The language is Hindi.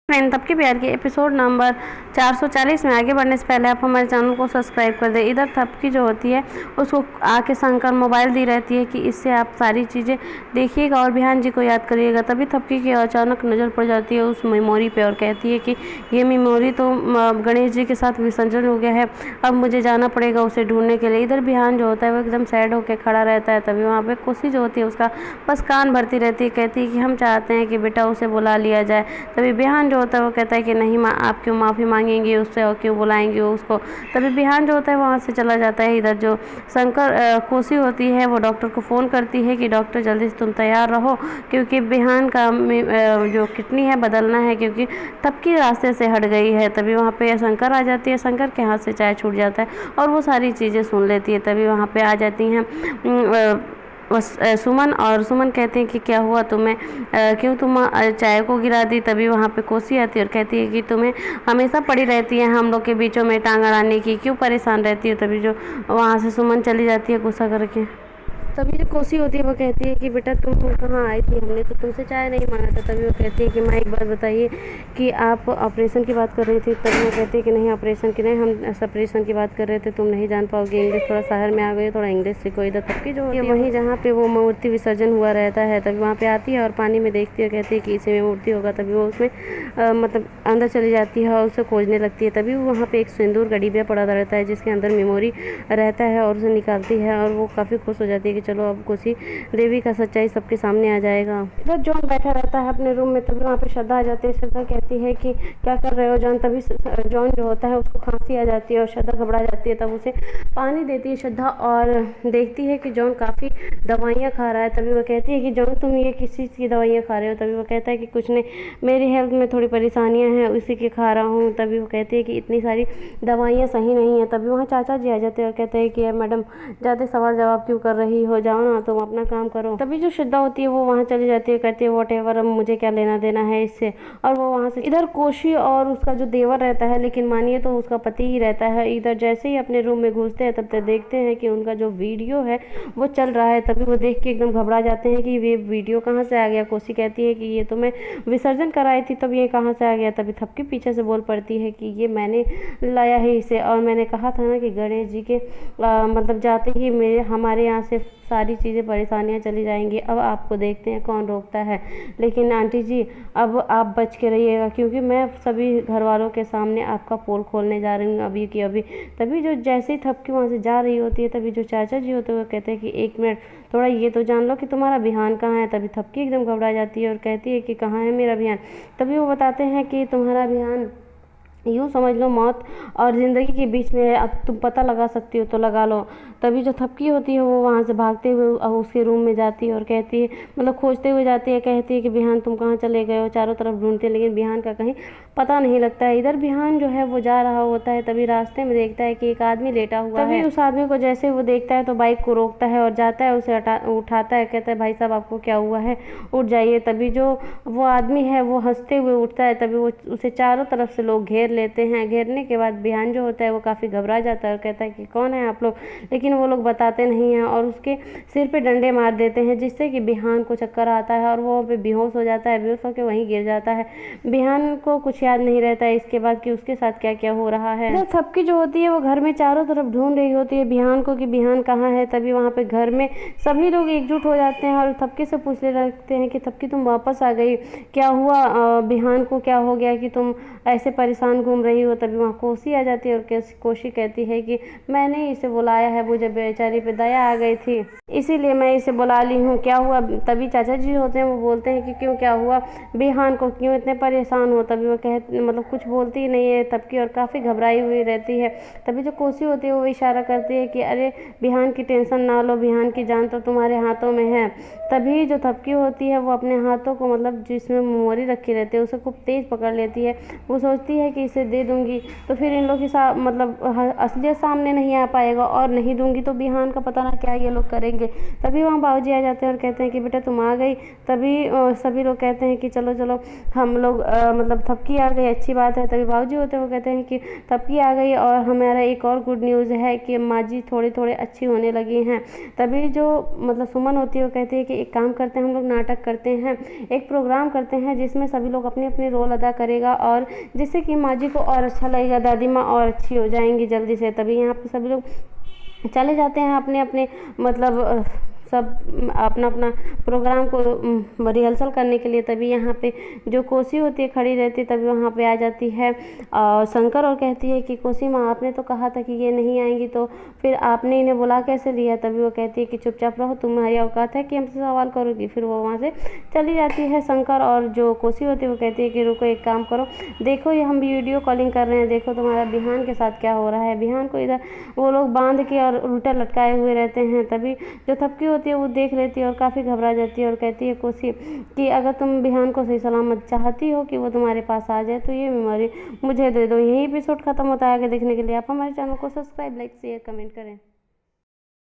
फ्रेंड तब के प्यार के एपिसोड नंबर 440 में आगे बढ़ने से पहले आप हमारे चैनल को सब्सक्राइब कर दें। इधर थपकी जो होती है उसको आके शंकर मोबाइल दी रहती है कि इससे आप सारी चीज़ें देखिएगा और बिहान जी को याद करिएगा। तभी थपकी की अचानक नज़र पड़ जाती है उस मेमोरी पे और कहती है कि ये मेमोरी तो गणेश जी के साथ विसर्जन हो गया है, अब मुझे जाना पड़ेगा उसे ढूंढने के लिए। इधर बिहान जो होता है वो एकदम सैड होकर खड़ा रहता है। तभी वहाँ पर कोसी जो होती है उसका बस कान भरती रहती है, कहती है कि हम चाहते हैं कि बेटा उसे बुला लिया जाए। तभी बिहान जो होता है वो कहता है कि नहीं माँ, आप क्यों माफ़ी मांगेंगे उससे और क्यों बुलाएंगे उसको। तभी बिहान जो होता है वहाँ से चला जाता है। इधर जो कोसी होती है वो डॉक्टर को फ़ोन करती है कि डॉक्टर जल्दी से तुम तैयार रहो, क्योंकि बिहान का जो किडनी है बदलना है, क्योंकि तबकी रास्ते से हट गई है। तभी वहाँ पे शंकर आ जाती है, शंकर के हाथ से चाय छूट जाता है और वो सारी चीज़ें सुन लेती है। तभी वहाँ पे आ जाती हैं सुमन, और सुमन कहते हैं कि क्या हुआ तुम्हें, क्यों तुम चाय को गिरा दी। तभी वहाँ पे कोसी आती है और कहती है कि तुम्हें हमेशा पड़ी रहती है हम लोग के बीचों में टांग अड़ाने की, क्यों परेशान रहती है। तभी जो वहाँ से सुमन चली जाती है गुस्सा करके। तभी जो कोसी होती है वो कहती है कि बेटा तुम कहाँ आई थी, हमने तो तुमसे चाय नहीं मांगा था। तभी वो कहती है कि माँ एक बात बताइए कि आप ऑपरेशन की बात कर रही थी। तभी वो कहती है कि नहीं ऑपरेशन की नहीं, हम सेपरेशन की बात कर रहे थे, तुम नहीं जान पाओगे इंग्लिश, थोड़ा शहर में आ गई, थोड़ा इंग्लिश सीखो। इधर तक की जो होती है वहीं जहाँ पे वो मूर्ति विसर्जन हुआ रहता है, तभी वहाँ पे आती है और पानी में देखती है, कहती है कि इसी में मूर्ति होगा। तभी वो उसमें मतलब अंदर चली जाती है और उसे खोजने लगती है। तभी वहाँ पे एक सिंदूर का डिब्बा पड़ा रहता है जिसके अंदर मेमोरी रहता है और उसे निकालती है और वो काफ़ी खुश हो जाती है कि चलो अब कोसी देवी का सच्चाई सबके सामने आ जाएगा। इधर जॉन बैठा रहता है अपने रूम में। तभी वहाँ पे श्रद्धा आ जाती है। श्रद्धा कहती है कि क्या कर रहे हो जॉन। तभी जॉन जो होता है उसको खांसी आ जाती है और श्रद्धा घबरा जाती है। तब उसे पानी देती है श्रद्धा और देखती है कि जॉन काफ़ी दवाइयाँ खा रहा है। तभी वो कहती है कि जॉन तुम ये किस चीज़ की दवाइयाँ खा रहे हो। तभी वो कहता है कि कुछ नहीं, मेरी हेल्थ में थोड़ी परेशानियाँ हैं उसी के खा रहा हूँ। तभी वो कहती है कि इतनी सारी दवाइयाँ सही नहीं है। तभी वहाँ चाचा जी आ जाते हैं और कहते हैं कि मैडम ज़्यादा सवाल जवाब क्यों कर रही हो, जाओ ना तुम अपना काम करो। तभी जो श्रद्धा होती है वो वहाँ चली जाती है, कहती है वॉटएवर, अब मुझे क्या लेना देना है इससे, और वो वहाँ से इधर कोशी और उसका जो देवर रहता है, लेकिन मानिए तो उसका पति ही रहता है। इधर जैसे ही अपने रूम में घुसते हैं तब तक देखते हैं कि उनका जो वीडियो है वो चल रहा है। तभी वो देख के एकदम घबरा जाते हैं कि ये वीडियो कहाँ से आ गया। कोसी कहती है कि ये तो मैं विसर्जन कराई थी, तब ये कहाँ से आ गया। तभी थपकी पीछे से बोल पड़ती है कि ये मैंने लाया है इसे, और मैंने कहा था ना कि गणेश जी के मतलब जाते ही मेरे हमारे यहाँ से सारी चीज़ें परेशानियाँ चली जाएंगी। अब आपको देखते हैं कौन रोकता है। लेकिन आंटी जी अब आप बच के रहिएगा, क्योंकि मैं सभी घर वालों के सामने आपका पोल खोलने जा रही हूँ अभी की अभी। तभी जो जैसे ही थपकी वहाँ से जा रही होती है, तभी जो चाचा जी होते हैं वो कहते हैं कि एक मिनट, थोड़ा ये तो जान लो कि तुम्हारा बिहान कहाँ है। तभी थपकी एकदम घबरा जाती है और कहती है कि कहाँ है मेरा बिहान। तभी वो बताते हैं कि तुम्हारा बिहान यूँ समझ लो मौत और ज़िंदगी के बीच में है, अब तुम पता लगा सकती हो तो लगा लो। तभी जो थपकी होती है वो वहाँ से भागते हुए उसके रूम में जाती है और कहती है, मतलब खोजते हुए जाती है, कहती है कि बिहान तुम कहाँ चले गए हो। चारों तरफ ढूंढते लेकिन बिहान का कहीं पता नहीं लगता है। इधर बिहान जो है वो जा रहा होता है। तभी रास्ते में देखता है कि एक आदमी लेटा हुआ है। तभी उस आदमी को जैसे वो देखता है तो बाइक को रोकता है और जाता है उसे उठाता है, कहता है भाई साहब आपको क्या हुआ है, उठ जाइए। तभी जो वो आदमी है वो हंसते हुए उठता है। तभी वो उसे चारों तरफ से लोग घेर लेते हैं। घेरने के बाद बिहान जो होता है वो काफ़ी घबरा जाता है और कहता है कि कौन है आप लोग, लेकिन वो लोग बताते नहीं हैं और उसके सिर पे डंडे मार देते हैं, जिससे कि बिहान को चक्कर आता है और वो वहाँ पे बेहोश हो जाता है। बेहोश होकर वहीं गिर जाता है। बिहान को कुछ याद नहीं रहता है इसके बाद कि उसके साथ क्या क्या हो रहा है। इधर थपकी जो होती है वो घर में चारों तरफ ढूंढ रही होती है बिहान को कि बिहान कहाँ है। तभी वहाँ पे घर में सभी लोग एकजुट हो जाते हैं और थपकी से पूछने लगते हैं कि थपकी तुम वापस आ गई, क्या हुआ, बिहान को क्या हो गया कि तुम ऐसे परेशान घूम रही हो। तभी वहाँ कोसी आ जाती है और कोसी कहती है कि मैंने इसे बुलाया है, मुझे बेचारी पे दया आ गई थी इसीलिए मैं इसे बुला ली हूँ, क्या हुआ। तभी चाचा जी होते हैं वो बोलते हैं कि क्यों, क्या हुआ, बिहान को क्यों इतने परेशान हो। तभी वो मतलब कुछ बोलती ही नहीं है तबकी और काफ़ी घबराई हुई रहती है। तभी जो कोसी होती है वो इशारा करती है कि अरे बिहान की टेंशन ना लो, बिहान की जान तो तुम्हारे हाथों में है। तभी जो थपकी होती है वो अपने हाथों को मतलब जिसमें मेमोरी रखी रहती है उसे खूब तेज़ पकड़ लेती है। वो सोचती है कि इसे दे दूँगी तो फिर इन लोग की मतलब असलियत सामने नहीं आ पाएगा, और नहीं दूँगी तो बिहान का पता ना क्या ये लोग करेंगे। तभी वहाँ बाबूजी आ जाते हैं और कहते हैं कि बेटा तुम आ गई। तभी सभी लोग कहते हैं कि चलो चलो हम लोग मतलब थपकी आ गई, अच्छी बात है। तभी बाबूजी होते हैं वो कहते हैं कि थपकी आ गई और हमारा एक और गुड न्यूज़ है कि माँ जी थोड़े थोड़े अच्छी होने लगी हैं। तभी जो मतलब सुमन होती है वो कहती है कि एक काम करते हैं, हम लोग नाटक करते हैं, एक प्रोग्राम करते हैं जिसमें सभी लोग अपने अपने रोल अदा करेगा, और जिससे कि माँ जी को और अच्छा लगेगा, दादी माँ और अच्छी हो जाएंगी जल्दी से। तभी यहाँ पे सभी लोग चले जाते हैं अपने अपने मतलब सब अपना अपना प्रोग्राम को रिहर्सल करने के लिए। तभी यहाँ पे जो कोसी होती है खड़ी रहती है, तभी वहाँ पे आ जाती है शंकर और कहती है कि कोसी माँ आपने तो कहा था कि ये नहीं आएंगी, तो फिर आपने इन्हें बुला कैसे लिया। तभी वो कहती है कि चुपचाप रहो, तुम्हारी औकात है कि हमसे सवाल करोगी। फिर वो वहाँ से चली जाती है शंकर, और जो कोसी होती है वो कहती है कि रुको एक काम करो, देखो ये हम वीडियो कॉलिंग कर रहे हैं, देखो तुम्हारा बिहान के साथ क्या हो रहा है। बिहान को इधर वो लोग बांध के और उल्टा लटकाए हुए रहते हैं। तभी जो थपकी होती है वो देख लेती है और काफ़ी घबरा जाती है और कहती है कोसी कि अगर तुम बिहान को सही सलामत चाहती हो कि वो तुम्हारे पास आ जाए तो ये मेमोरी मुझे दे दो। यही एपिसोड खत्म होता है। आगे देखने के लिए आप हमारे चैनल को सब्सक्राइब, लाइक, शेयर, कमेंट करें।